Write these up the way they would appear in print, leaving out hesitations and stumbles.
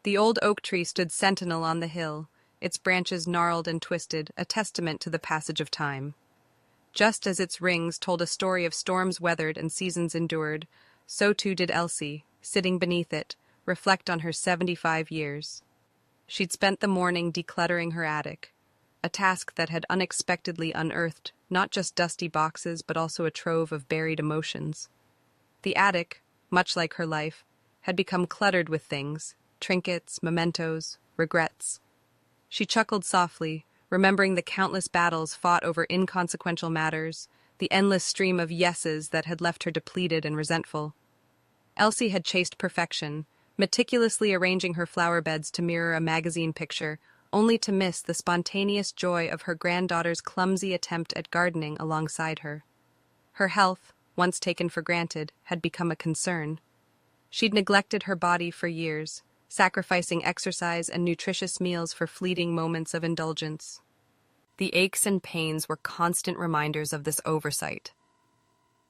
The old oak tree stood sentinel on the hill, its branches gnarled and twisted, a testament to the passage of time. Just as its rings told a story of storms weathered and seasons endured, so too did Elsie, sitting beneath it, reflect on her 75 years. She'd spent the morning decluttering her attic, a task that had unexpectedly unearthed not just dusty boxes but also a trove of buried emotions. The attic, much like her life, had become cluttered with things, trinkets, mementos, regrets. She chuckled softly, remembering the countless battles fought over inconsequential matters, the endless stream of yeses that had left her depleted and resentful. Elsie had chased perfection, meticulously arranging her flower beds to mirror a magazine picture, only to miss the spontaneous joy of her granddaughter's clumsy attempt at gardening alongside her. Her health, once taken for granted, had become a concern. She'd neglected her body for years, sacrificing exercise and nutritious meals for fleeting moments of indulgence. The aches and pains were constant reminders of this oversight.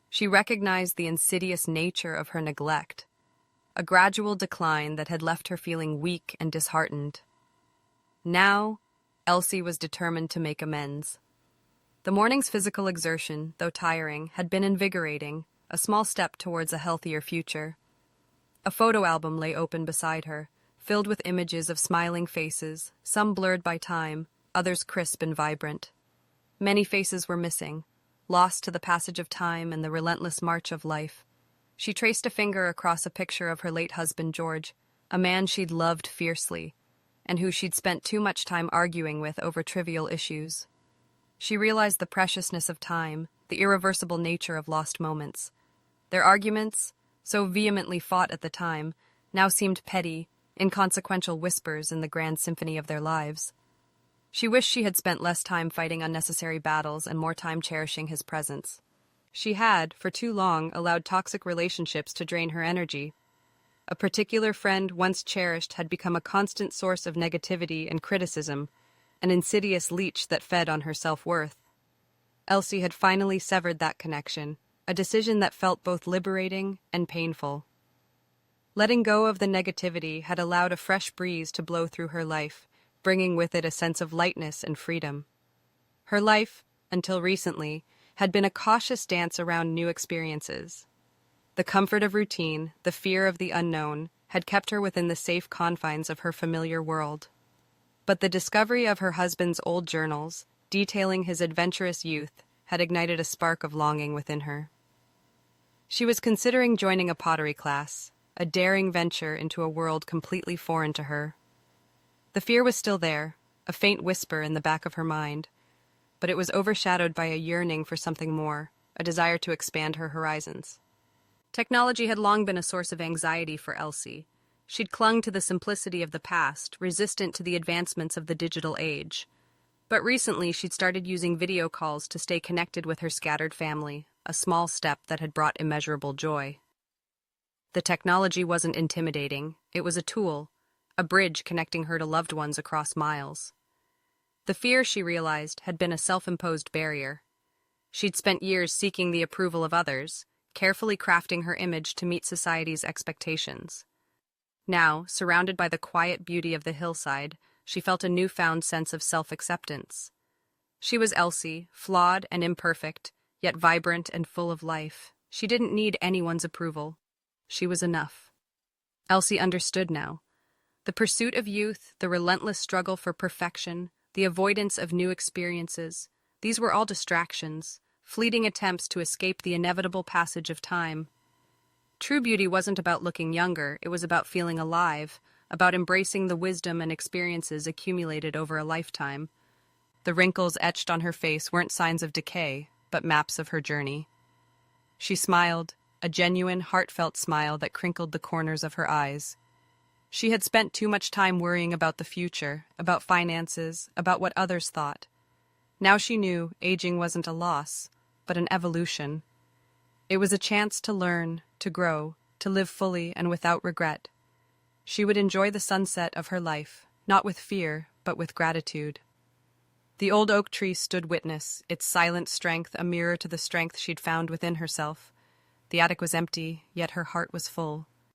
She recognized the insidious nature of her neglect, a gradual decline that had left her feeling weak and disheartened. Now, Elsie was determined to make amends. The morning's physical exertion, though tiring, had been invigorating, a small step towards a healthier future. A photo album lay open beside her, filled with images of smiling faces, some blurred by time, others crisp and vibrant. Many faces were missing, lost to the passage of time and the relentless march of life. She traced a finger across a picture of her late husband George, a man she'd loved fiercely, and who she'd spent too much time arguing with over trivial issues. She realized the preciousness of time, the irreversible nature of lost moments. Their arguments, so vehemently fought at the time, now seemed petty, inconsequential whispers in the grand symphony of their lives. She wished she had spent less time fighting unnecessary battles and more time cherishing his presence. She had, for too long, allowed toxic relationships to drain her energy. A particular friend once cherished had become a constant source of negativity and criticism, an insidious leech that fed on her self-worth. Elsie had finally severed that connection, a decision that felt both liberating and painful. Letting go of the negativity had allowed a fresh breeze to blow through her life, bringing with it a sense of lightness and freedom. Her life, until recently, had been a cautious dance around new experiences. The comfort of routine, the fear of the unknown, had kept her within the safe confines of her familiar world. But the discovery of her husband's old journals, detailing his adventurous youth, had ignited a spark of longing within her. She was considering joining a pottery class, a daring venture into a world completely foreign to her. The fear was still there, a faint whisper in the back of her mind, but it was overshadowed by a yearning for something more, a desire to expand her horizons. Technology had long been a source of anxiety for Elsie. She'd clung to the simplicity of the past, resistant to the advancements of the digital age. But recently she'd started using video calls to stay connected with her scattered family, a small step that had brought immeasurable joy. The technology wasn't intimidating, it was a tool, a bridge connecting her to loved ones across miles. The fear, she realized, had been a self-imposed barrier. She'd spent years seeking the approval of others, carefully crafting her image to meet society's expectations. Now, surrounded by the quiet beauty of the hillside, she felt a newfound sense of self-acceptance. She was Elsie, flawed and imperfect, yet vibrant and full of life. She didn't need anyone's approval. She was enough. Elsie understood now. The pursuit of youth, the relentless struggle for perfection, the avoidance of new experiences, these were all distractions, fleeting attempts to escape the inevitable passage of time. True beauty wasn't about looking younger, it was about feeling alive, about embracing the wisdom and experiences accumulated over a lifetime. The wrinkles etched on her face weren't signs of decay, but maps of her journey. She smiled, a genuine, heartfelt smile that crinkled the corners of her eyes. She had spent too much time worrying about the future, about finances, about what others thought. Now she knew aging wasn't a loss, but an evolution. It was a chance to learn, to grow, to live fully and without regret. She would enjoy the sunset of her life, not with fear, but with gratitude. The old oak tree stood witness, its silent strength a mirror to the strength she'd found within herself. The attic was empty, yet her heart was full.